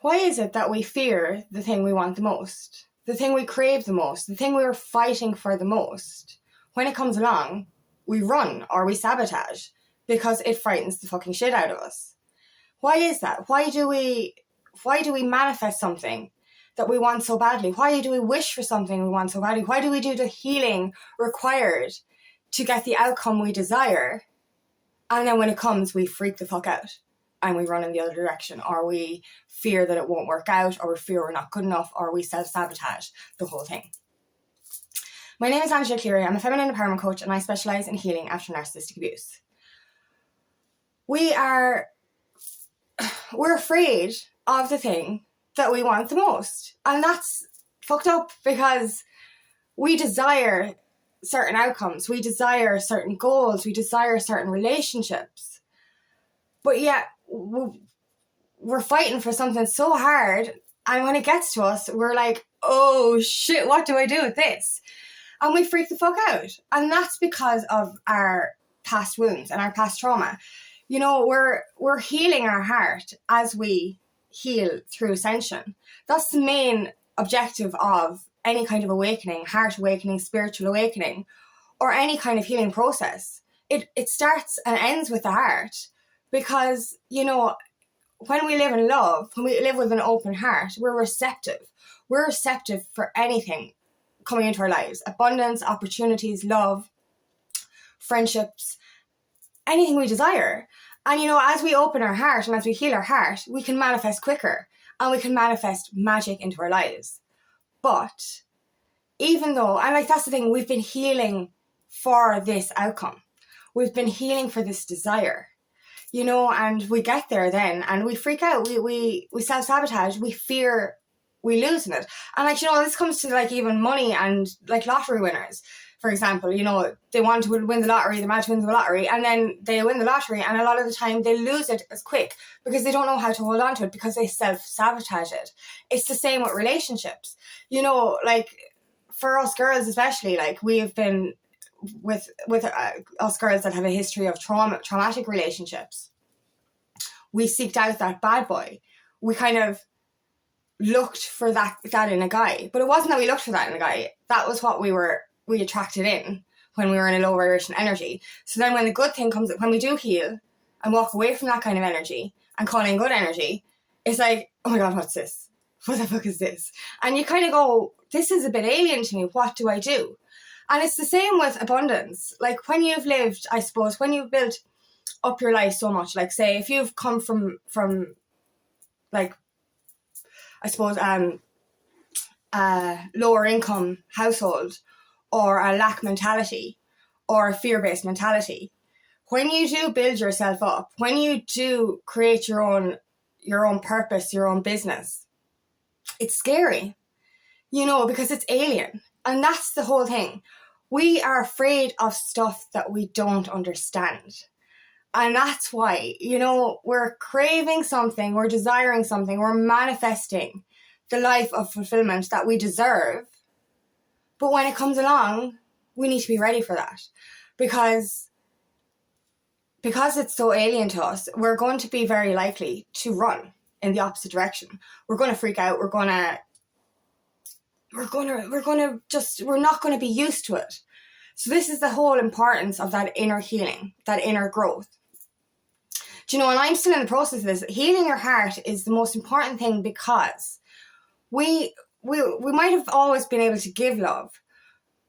Why is it that we fear the thing we want the most, the thing we crave the most, the thing we are fighting for the most? When it comes along, we run or we sabotage because it frightens the fucking shit out of us. Why is that? Why do we manifest something that we want so badly? Why do we wish for something we want so badly? Why do we do the healing required to get the outcome we desire? And then when it comes, we freak the fuck out and we run in the other direction, or we fear that it won't work out, or we fear we're not good enough, or we self-sabotage the whole thing. My name is Angela Cleary. I'm a feminine empowerment coach, and I specialise in healing after narcissistic abuse. We're afraid of the thing that we want the most. And that's fucked up, because we desire certain outcomes. We desire certain goals. We desire certain relationships. But yet, we're fighting for something so hard. And when it gets to us, we're like, oh shit, what do I do with this? And we freak the fuck out. And that's because of our past wounds and our past trauma. You know, we're healing our heart as we heal through ascension. That's the main objective of any kind of awakening, heart awakening, spiritual awakening, or any kind of healing process. It starts and ends with the heart, because, you know, when we live in love, when we live with an open heart, we're receptive. We're receptive for anything coming into our lives. Abundance, opportunities, love, friendships, anything we desire. And, you know, as we open our heart and as we heal our heart, we can manifest quicker and we can manifest magic into our lives. But even though, and like that's the thing, we've been healing for this outcome. We've been healing for this desire, you know, and we get there then and we freak out. We self-sabotage. We fear we losing it. And like, you know, this comes to like even money and like lottery winners. For example, you know, they want to win the lottery, the match wins the lottery, and then they win the lottery, and a lot of the time they lose it as quick because they don't know how to hold on to it, because they self-sabotage it. It's the same with relationships. You know, like for us girls especially, like we have been with us girls that have a history of traumatic relationships. We seeked out that bad boy. We kind of looked for that in a guy, but it wasn't that we looked for that in a guy. That was what we attracted in when we were in a low vibration energy. So then when the good thing comes, when we do heal and walk away from that kind of energy and call in good energy, it's like, oh my God, what's this? What the fuck is this? And you kind of go, this is a bit alien to me. What do I do? And it's the same with abundance. Like when you've lived, I suppose, when you've built up your life so much, like say if you've come from like, I suppose, a lower income household, or a lack mentality, or a fear-based mentality. When you do build yourself up, when you do create your own purpose, your own business, it's scary, you know, because it's alien. And that's the whole thing. We are afraid of stuff that we don't understand. And that's why, you know, we're craving something, we're desiring something, we're manifesting the life of fulfillment that we deserve. But when it comes along, we need to be ready for that, because it's so alien to us. We're going to be very likely to run in the opposite direction. We're going to freak out. We're not going to be used to it. So this is the whole importance of that inner healing, that inner growth. Do you know, and I'm still in the process of this. Healing your heart is the most important thing, because we might have always been able to give love,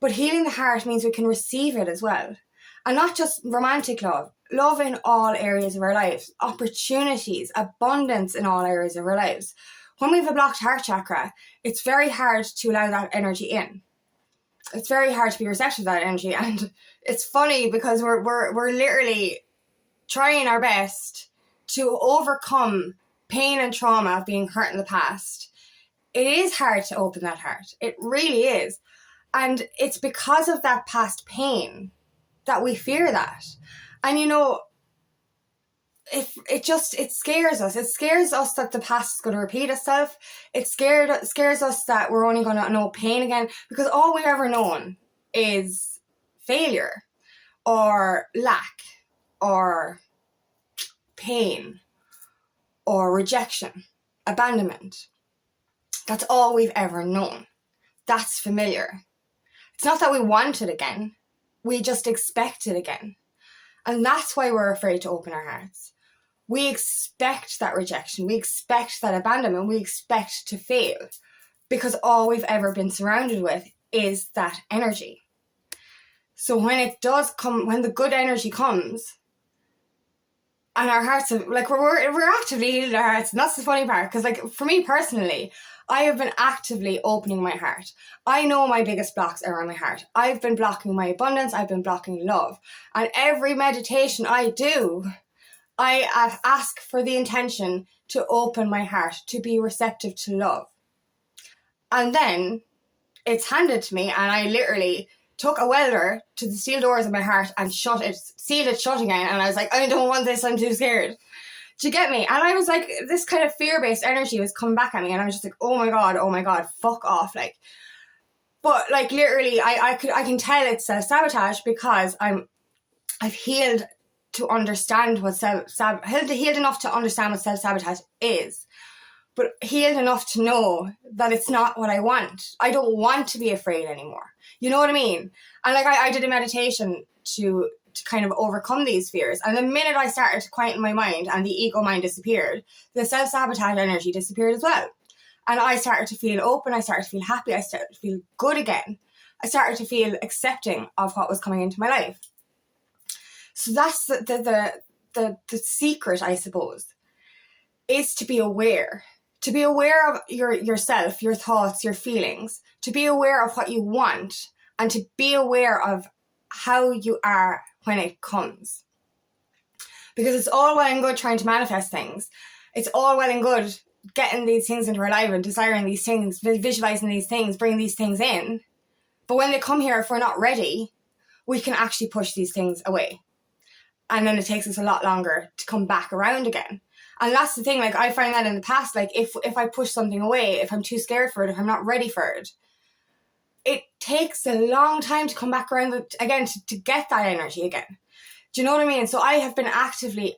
but healing the heart means we can receive it as well. And not just romantic love in all areas of our lives, opportunities, abundance in all areas of our lives. When we have a blocked heart chakra, it's very hard to allow that energy in. It's very hard to be receptive to that energy. And it's funny because we're literally trying our best to overcome pain and trauma of being hurt in the past. It is hard to open that heart. It really is. And it's because of that past pain that we fear that. And, you know, it scares us. It scares us that the past is going to repeat itself. It scares us that we're only going to know pain again, because all we've ever known is failure or lack or pain or rejection. abandonment. That's all we've ever known. That's familiar. It's not that we want it again. We just expect it again. And that's why we're afraid to open our hearts. We expect that rejection. We expect that abandonment. We expect to fail because all we've ever been surrounded with is that energy. So when it does come, when the good energy comes, and our hearts are, like, we're actively healing our hearts, and that's the funny part, because, like, for me personally, I have been actively opening my heart. I know my biggest blocks are on my heart. I've been blocking my abundance. I've been blocking love. And every meditation I do, I ask for the intention to open my heart, to be receptive to love. And then it's handed to me, and I literally took a welder to the steel doors of my heart and sealed it shut again. And I was like, I don't want this, I'm too scared. Do you get me? And I was like, this kind of fear-based energy was coming back at me, and I was just like, oh my God, fuck off. Like, but like literally, I can tell it's self-sabotage because I've healed to understand what healed enough to understand what self-sabotage is, but healed enough to know that it's not what I want. I don't want to be afraid anymore. You know what I mean? And like I did a meditation to kind of overcome these fears. And the minute I started to quieten my mind and the ego mind disappeared, the self-sabotage energy disappeared as well. And I started to feel open. I started to feel happy. I started to feel good again. I started to feel accepting of what was coming into my life. So that's the secret, I suppose, is to be aware. To be aware of yourself, your thoughts, your feelings, to be aware of what you want, and to be aware of how you are when it comes. Because it's all well and good trying to manifest things. It's all well and good getting these things into our life and desiring these things, visualizing these things, bringing these things in. But when they come here, if we're not ready, we can actually push these things away. And then it takes us a lot longer to come back around again. And that's the thing, like I find that in the past, like if I push something away, if I'm too scared for it, if I'm not ready for it, it takes a long time to come back around again, to get that energy again. Do you know what I mean? So I have been actively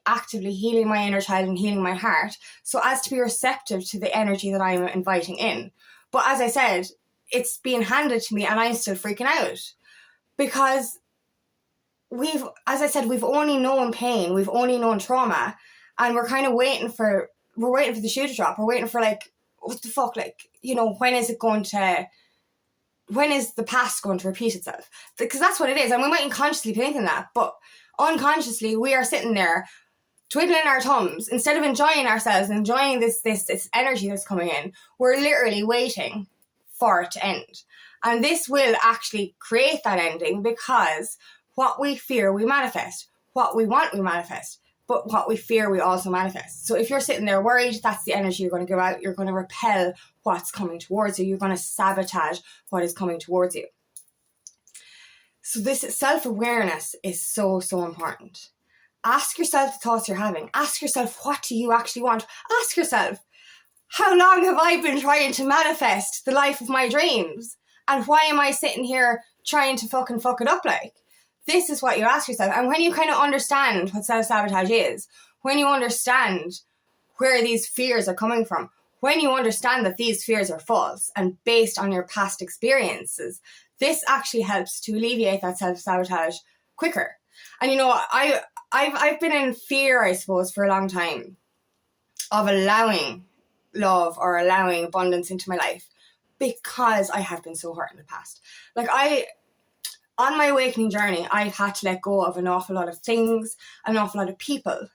healing my inner child and healing my heart so as to be receptive to the energy that I'm inviting in. But as I said, it's being handed to me and I'm still freaking out because we've only known pain, we've only known trauma, and we're kind of waiting for the shoe to drop. We're waiting for, like, what the fuck, like, you know, when is the past going to repeat itself? Because that's what it is. And we mightn't consciously be thinking that, but unconsciously we are sitting there twiddling our thumbs instead of enjoying ourselves and enjoying this energy that's coming in. We're literally waiting for it to end. And this will actually create that ending because what we fear, we manifest. What we want, we manifest. But what we fear, we also manifest. So if you're sitting there worried, that's the energy you're going to give out. You're going to repel what's coming towards you. You're going to sabotage what is coming towards you. So this self-awareness is so, so important. Ask yourself the thoughts you're having. Ask yourself, what do you actually want? Ask yourself, how long have I been trying to manifest the life of my dreams? And why am I sitting here trying to fucking fuck it up like? This is what you ask yourself. And when you kind of understand what self-sabotage is, when you understand where these fears are coming from, when you understand that these fears are false and based on your past experiences, this actually helps to alleviate that self-sabotage quicker. And, you know, I've been in fear, I suppose, for a long time of allowing love or allowing abundance into my life because I have been so hurt in the past. Like, on my awakening journey, I've had to let go of an awful lot of things, an awful lot of people.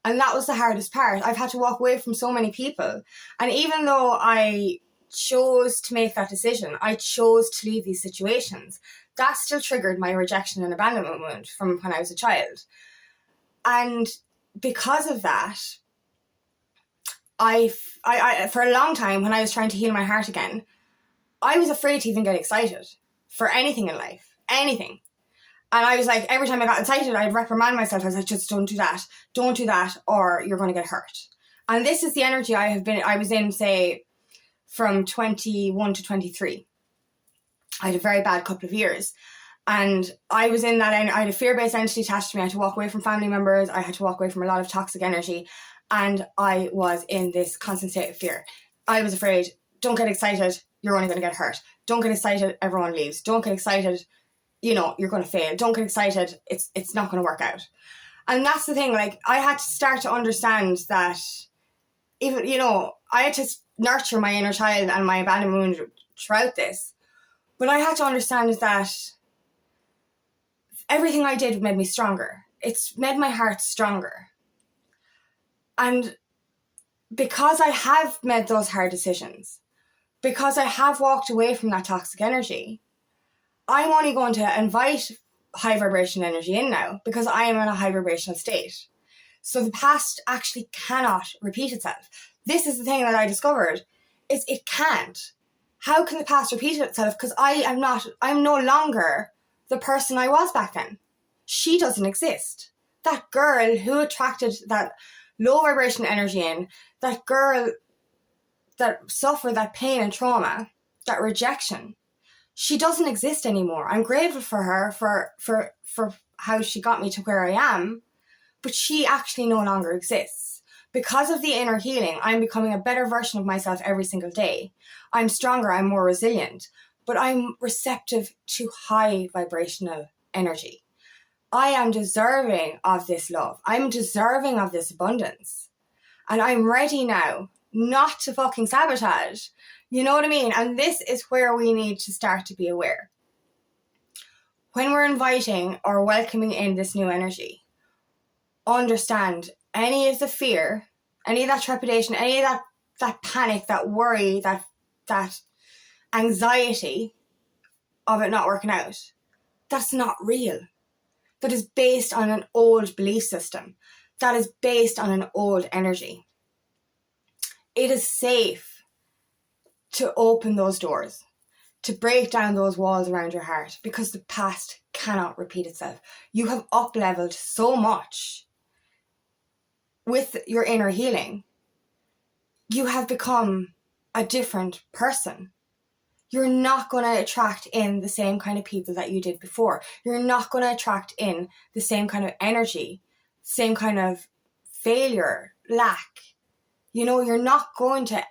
And that was the hardest part. I've had to walk away from so many people. And even though I chose to make that decision, I chose to leave these situations, that still triggered my rejection and abandonment wound from when I was a child. And because of that, I for a long time, when I was trying to heal my heart again, I was afraid to even get excited for anything in life. Anything. And I was like, every time I got excited, I'd reprimand myself. I was like, just don't do that, or you're going to get hurt. And this is the energy I was in, say, from 21 to 23. I had a very bad couple of years. And I was in that, I had a fear-based entity attached to me. I had to walk away from family members. I had to walk away from a lot of toxic energy. And I was in this constant state of fear. I was afraid, don't get excited, you're only going to get hurt. Don't get excited, everyone leaves. Don't get excited, you're going to fail. Don't get excited, it's not going to work out. And that's the thing, like, I had to start to understand that even, I had to nurture my inner child and my abandonment wound throughout this. But I had to understand that everything I did made me stronger. It's made my heart stronger. And because I have made those hard decisions, because I have walked away from that toxic energy, I'm only going to invite high vibration energy in now because I am in a high vibrational state. So the past actually cannot repeat itself. This is the thing that I discovered, is it can't. How can the past repeat itself? Because I'm no longer the person I was back then. She doesn't exist. That girl who attracted that low vibration energy in, that girl that suffered that pain and trauma, that rejection, she doesn't exist anymore. I'm grateful for her, for how she got me to where I am, but she actually no longer exists. Because of the inner healing, I'm becoming a better version of myself every single day. I'm stronger, I'm more resilient, but I'm receptive to high vibrational energy. I am deserving of this love. I'm deserving of this abundance. And I'm ready now not to fucking sabotage. You know what I mean? And this is where we need to start to be aware. When we're inviting or welcoming in this new energy, understand any of the fear, any of that trepidation, any of that panic, that worry, that anxiety of it not working out, that's not real. That is based on an old belief system. That is based on an old energy. It is safe to open those doors, to break down those walls around your heart, because the past cannot repeat itself. You have up-leveled so much with your inner healing. You have become a different person. You're not going to attract in the same kind of people that you did before. You're not going to attract in the same kind of energy, same kind of failure, lack. You're not going to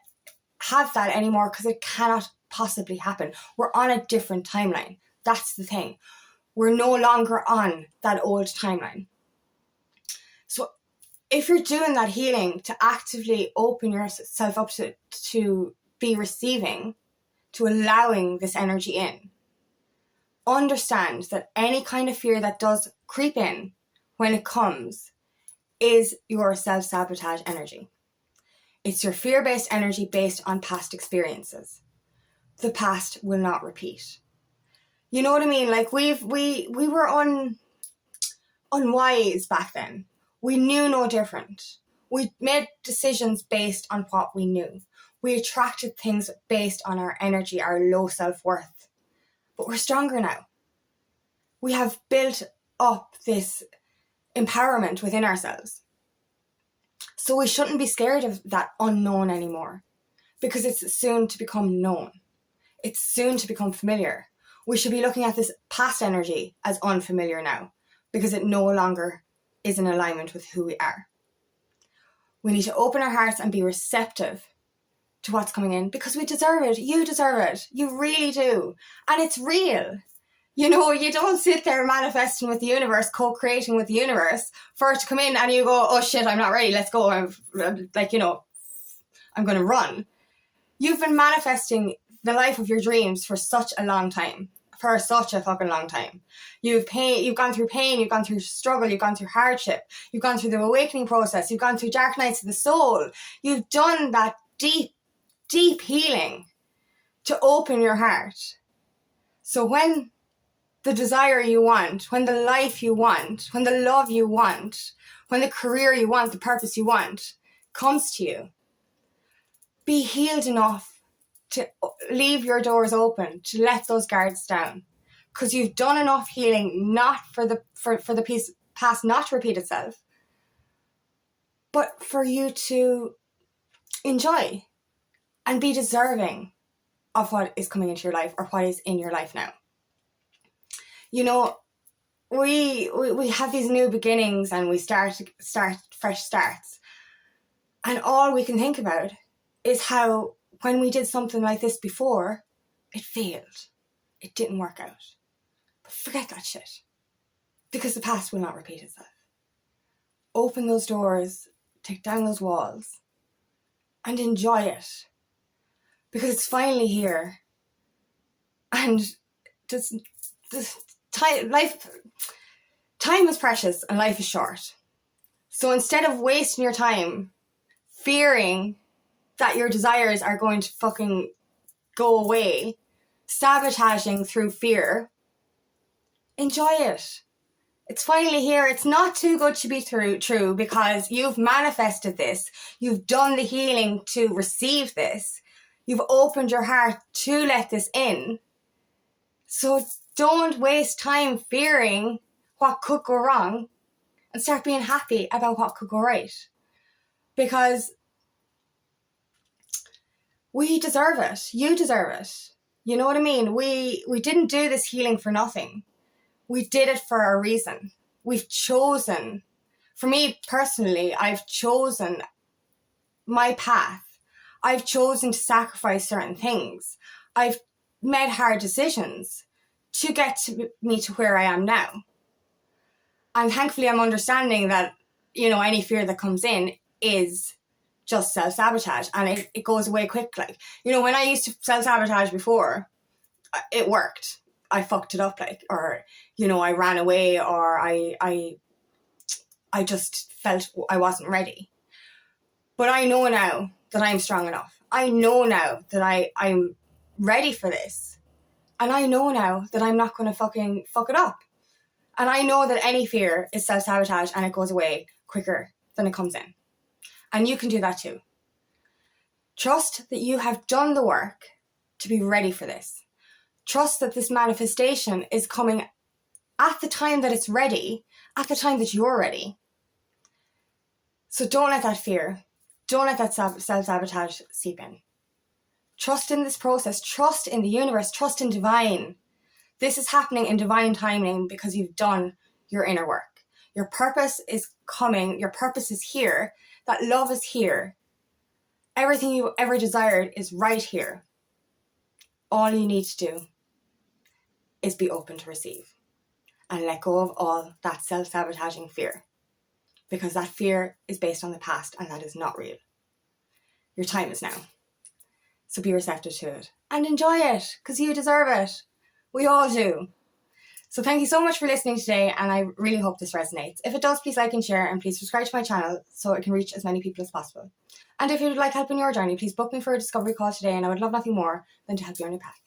have that anymore because it cannot possibly happen. We're on a different timeline. That's the thing. We're no longer on that old timeline. So if you're doing that healing to actively open yourself up to be receiving, to allowing this energy in, understand that any kind of fear that does creep in when it comes is your self-sabotage energy. It's your fear-based energy based on past experiences. The past will not repeat. You know what I mean? Like we were unwise back then. We knew no different. We made decisions based on what we knew. We attracted things based on our energy, our low self-worth. But we're stronger now. We have built up this empowerment within ourselves. So we shouldn't be scared of that unknown anymore, because it's soon to become known. It's soon to become familiar. We should be looking at this past energy as unfamiliar now, because it no longer is in alignment with who we are. We need to open our hearts and be receptive to what's coming in, because we deserve it. You deserve it. You really do. And it's real. You don't sit there manifesting with the universe, co-creating with the universe for it to come in and you go, oh shit, I'm not ready, let's go. I'm going to run. You've been manifesting the life of your dreams for such a long time. For such a fucking long time. You've gone through pain, you've gone through struggle, you've gone through hardship, you've gone through the awakening process, you've gone through dark nights of the soul. You've done that deep, deep healing to open your heart. So when the desire you want, when the life you want, when the love you want, when the career you want, the purpose you want comes to you, be healed enough to leave your doors open, to let those guards down, because you've done enough healing, not for the past not to repeat itself, but for you to enjoy and be deserving of what is coming into your life or what is in your life now. We have these new beginnings and we start fresh starts. And all we can think about is how when we did something like this before, it failed. It didn't work out. But forget that shit. Because the past will not repeat itself. Open those doors, take down those walls, and enjoy it. Because it's finally here. And time is precious and life is short. So instead of wasting your time fearing that your desires are going to fucking go away, sabotaging through fear, enjoy it. It's finally here. It's not too good to be true because you've manifested this. You've done the healing to receive this. You've opened your heart to let this in. So don't waste time fearing what could go wrong and start being happy about what could go right. Because we deserve it. You deserve it. You know what I mean? We didn't do this healing for nothing. We did it for a reason. We've chosen. For me personally, I've chosen my path. I've chosen to sacrifice certain things. I've made hard decisions to get me to where I am now. And thankfully I'm understanding that, you know, any fear that comes in is just self-sabotage and it goes away quick. Like, you know, when I used to self-sabotage before, it worked. I fucked it up, like, or, you know, I ran away, or I just felt I wasn't ready. But I know now that I'm strong enough. I know now that I'm ready for this. And I know now that I'm not going to fucking fuck it up. And I know that any fear is self-sabotage and it goes away quicker than it comes in. And you can do that too. Trust that you have done the work to be ready for this. Trust that this manifestation is coming at the time that it's ready, at the time that you're ready. So don't let that fear, don't let that self-sabotage seep in. Trust in this process, trust in the universe, trust in divine. This is happening in divine timing because you've done your inner work. Your purpose is coming, your purpose is here, that love is here. Everything you ever desired is right here. All you need to do is be open to receive and let go of all that self-sabotaging fear, because that fear is based on the past and that is not real. Your time is now. So be receptive to it and enjoy it because you deserve it. We all do. So thank you so much for listening today, and I really hope this resonates. If it does, please like and share, and please subscribe to my channel so it can reach as many people as possible. And if you would like help in your journey, please book me for a discovery call today, and I would love nothing more than to help you on your path.